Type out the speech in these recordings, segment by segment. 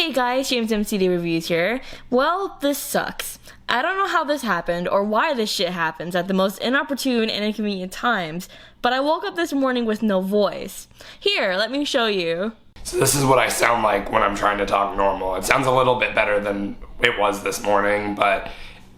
Hey guys, JamesMCD Reviews here. Well, this sucks. I don't know how this happened or why this shit happens at the most inopportune and inconvenient times, but I woke up this morning with no voice. Here, let me show you. So this is what I sound like when I'm trying to talk normal. It sounds a little bit better than it was this morning, but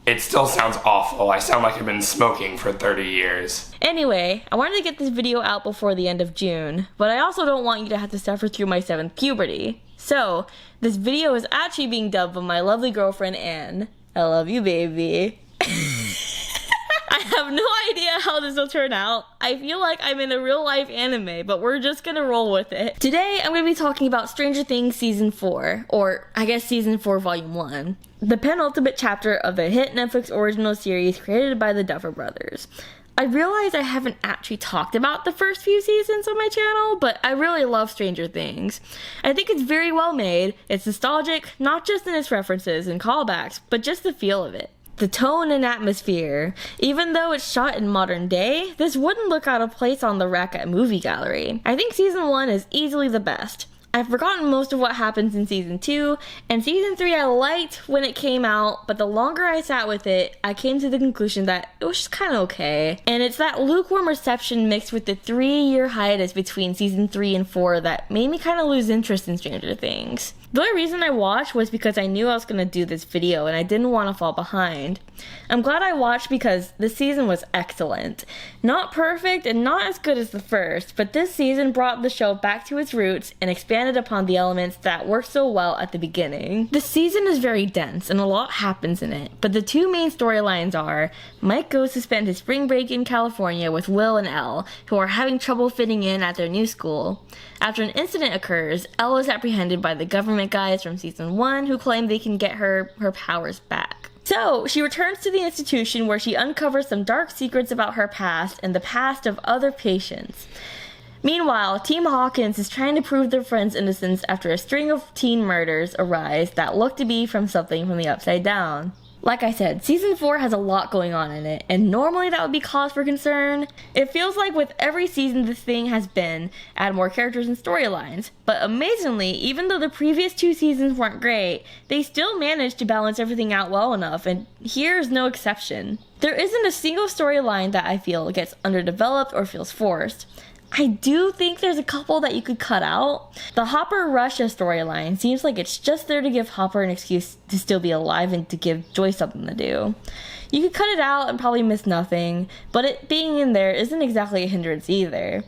it still sounds awful. I sound like I've been smoking for 30 years. Anyway, I wanted to get this video out before the end of June, but I also don't want you to have to suffer through my 7th puberty. So, this video is actually being dubbed by my lovely girlfriend, Anne. I love you, baby. I have no idea how this will turn out. I feel like I'm in a real life anime, but we're just gonna roll with it. Today, I'm gonna be talking about Stranger Things Season 4, or I guess Season 4 Volume 1. The penultimate chapter of the hit Netflix original series created by the Duffer Brothers. I realize I haven't actually talked about the first few seasons on my channel, but I really love Stranger Things. I think it's very well made, it's nostalgic, not just in its references and callbacks, but just the feel of it. The tone and atmosphere. Even though it's shot in modern day, this wouldn't look out of place on the rack at Movie Gallery. I think Season 1 is easily the best. I've forgotten most of what happens in Season 2, and Season 3 I liked when it came out, but the longer I sat with it, I came to the conclusion that it was just kinda okay. And it's that lukewarm reception mixed with the 3-year hiatus between Season 3 and 4 that made me kinda lose interest in Stranger Things. The only reason I watched was because I knew I was gonna do this video and I didn't want to fall behind. I'm glad I watched because this season was excellent. Not perfect and not as good as the first, but this season brought the show back to its roots and expanded upon the elements that worked so well at the beginning. The season is very dense and a lot happens in it, but the two main storylines are Mike goes to spend his spring break in California with Will and Elle, who are having trouble fitting in at their new school. After an incident occurs, Elle is apprehended by the government guys from Season 1 who claim they can get her powers back. So, she returns to the institution where she uncovers some dark secrets about her past and the past of other patients. Meanwhile, Team Hawkins is trying to prove their friend's innocence after a string of teen murders arise that look to be from something from the Upside Down. Like I said, Season 4 has a lot going on in it, and normally that would be cause for concern. It feels like with every season the thing has been, add more characters and storylines. But amazingly, even though the previous 2 seasons weren't great, they still managed to balance everything out well enough, and here's no exception. There isn't a single storyline that I feel gets underdeveloped or feels forced. I do think there's a couple that you could cut out. The Hopper-Russia storyline seems like it's just there to give Hopper an excuse to still be alive and to give Joy something to do. You could cut it out and probably miss nothing, but it being in there isn't exactly a hindrance either.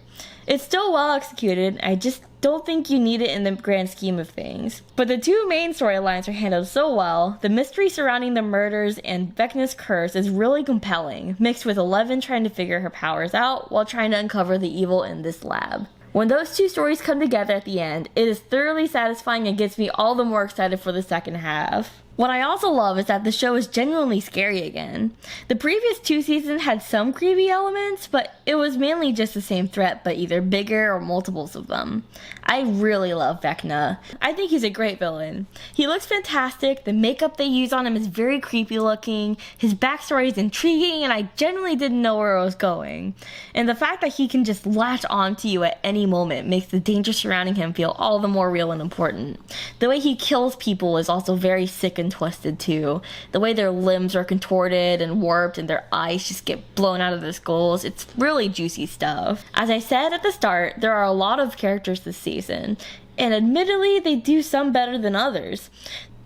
It's still well executed, I just don't think you need it in the grand scheme of things. But the two main storylines are handled so well. The mystery surrounding the murders and Vecna's curse is really compelling, mixed with Eleven trying to figure her powers out while trying to uncover the evil in this lab. When those two stories come together at the end, it is thoroughly satisfying and gets me all the more excited for the second half. What I also love is that the show is genuinely scary again. The previous 2 seasons had some creepy elements, but it was mainly just the same threat, but either bigger or multiples of them. I really love Vecna. I think he's a great villain. He looks fantastic, the makeup they use on him is very creepy looking, his backstory is intriguing, and I genuinely didn't know where it was going. And the fact that he can just latch onto you at any moment makes the danger surrounding him feel all the more real and important. The way he kills people is also very sick and twisted too. The way their limbs are contorted and warped and their eyes just get blown out of their skulls, it's really juicy stuff. As I said at the start, there are a lot of characters this season, and admittedly they do some better than others.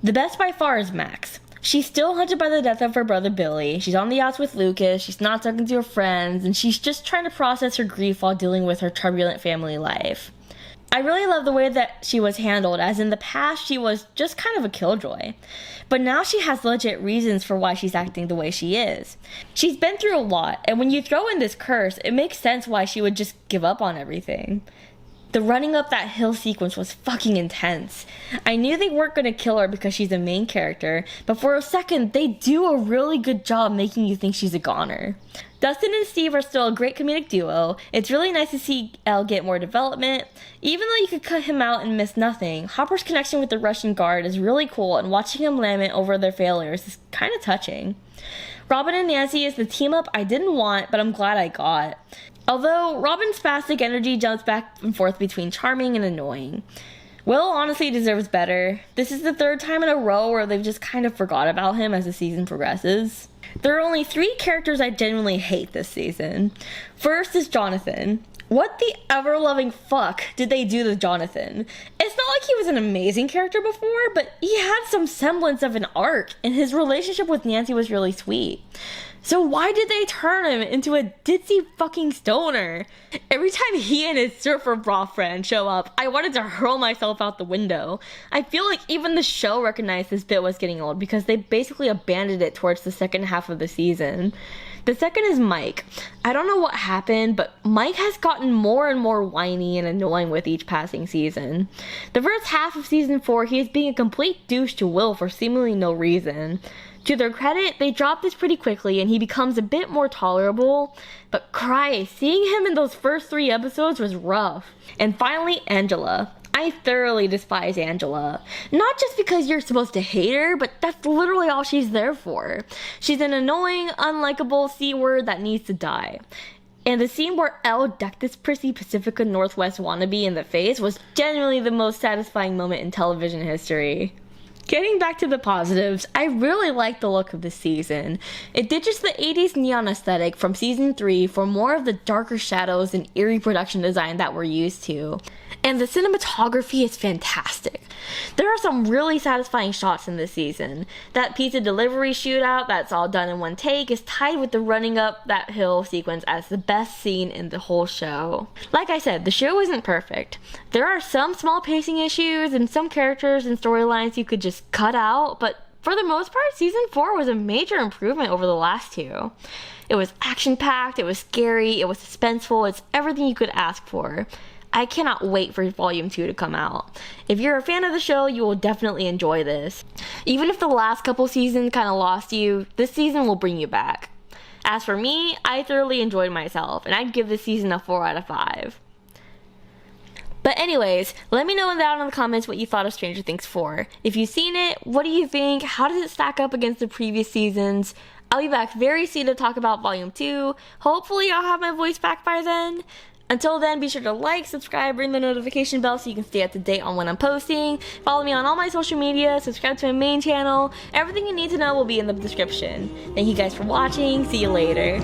The best by far is Max. She's still haunted by the death of her brother Billy, she's on the outs with Lucas, she's not talking to her friends, and she's just trying to process her grief while dealing with her turbulent family life. I really love the way that she was handled, as in the past she was just kind of a killjoy. But now she has legit reasons for why she's acting the way she is. She's been through a lot, and when you throw in this curse, it makes sense why she would just give up on everything. The running up that hill sequence was fucking intense. I knew they weren't going to kill her because she's a main character, but for a second, they do a really good job making you think she's a goner. Dustin and Steve are still a great comedic duo. It's really nice to see Elle get more development. Even though you could cut him out and miss nothing, Hopper's connection with the Russian guard is really cool, and watching him lament over their failures is kind of touching. Robin and Nancy is the team up I didn't want, but I'm glad I got. Although Robin's spastic energy jumps back and forth between charming and annoying. Will honestly deserves better. This is the third time in a row where they've just kind of forgot about him as the season progresses. There are only 3 characters I genuinely hate this season. First is Jonathan. What the ever-loving fuck did they do to Jonathan? It's not like he was an amazing character before, but he had some semblance of an arc, and his relationship with Nancy was really sweet. So why did they turn him into a ditzy fucking stoner? Every time he and his surfer bra friend show up, I wanted to hurl myself out the window. I feel like even the show recognized this bit was getting old because they basically abandoned it towards the second half of the season. The second is Mike. I don't know what happened, but Mike has gotten more and more whiny and annoying with each passing season. The first half of season 4, he is being a complete douche to Will for seemingly no reason. To their credit, they drop this pretty quickly and he becomes a bit more tolerable, but Christ, seeing him in those first 3 episodes was rough. And finally, Angela. I thoroughly despise Angela. Not just because you're supposed to hate her, but that's literally all she's there for. She's an annoying, unlikable C-word that needs to die. And the scene where Elle decked this prissy Pacifica Northwest wannabe in the face was genuinely the most satisfying moment in television history. Getting back to the positives, I really like the look of this season. It ditches the 80s neon aesthetic from season 3 for more of the darker shadows and eerie production design that we're used to. And the cinematography is fantastic. There are some really satisfying shots in this season. That pizza delivery shootout that's all done in one take is tied with the running up that hill sequence as the best scene in the whole show. Like I said, the show isn't perfect. There are some small pacing issues and some characters and storylines you could just cut out, but for the most part, season 4 was a major improvement over the last 2. It was action-packed, it was scary, it was suspenseful, it's everything you could ask for. I cannot wait for Volume 2 to come out. If you're a fan of the show, you will definitely enjoy this. Even if the last couple seasons kind of lost you, this season will bring you back. As for me, I thoroughly enjoyed myself, and I'd give this season a 4 out of 5. But anyways, let me know down in the comments what you thought of Stranger Things 4. If you've seen it, what do you think? How does it stack up against the previous seasons? I'll be back very soon to talk about Volume 2. Hopefully I'll have my voice back by then. Until then, be sure to like, subscribe, ring the notification bell so you can stay up to date on when I'm posting. Follow me on all my social media, subscribe to my main channel. Everything you need to know will be in the description. Thank you guys for watching. See you later.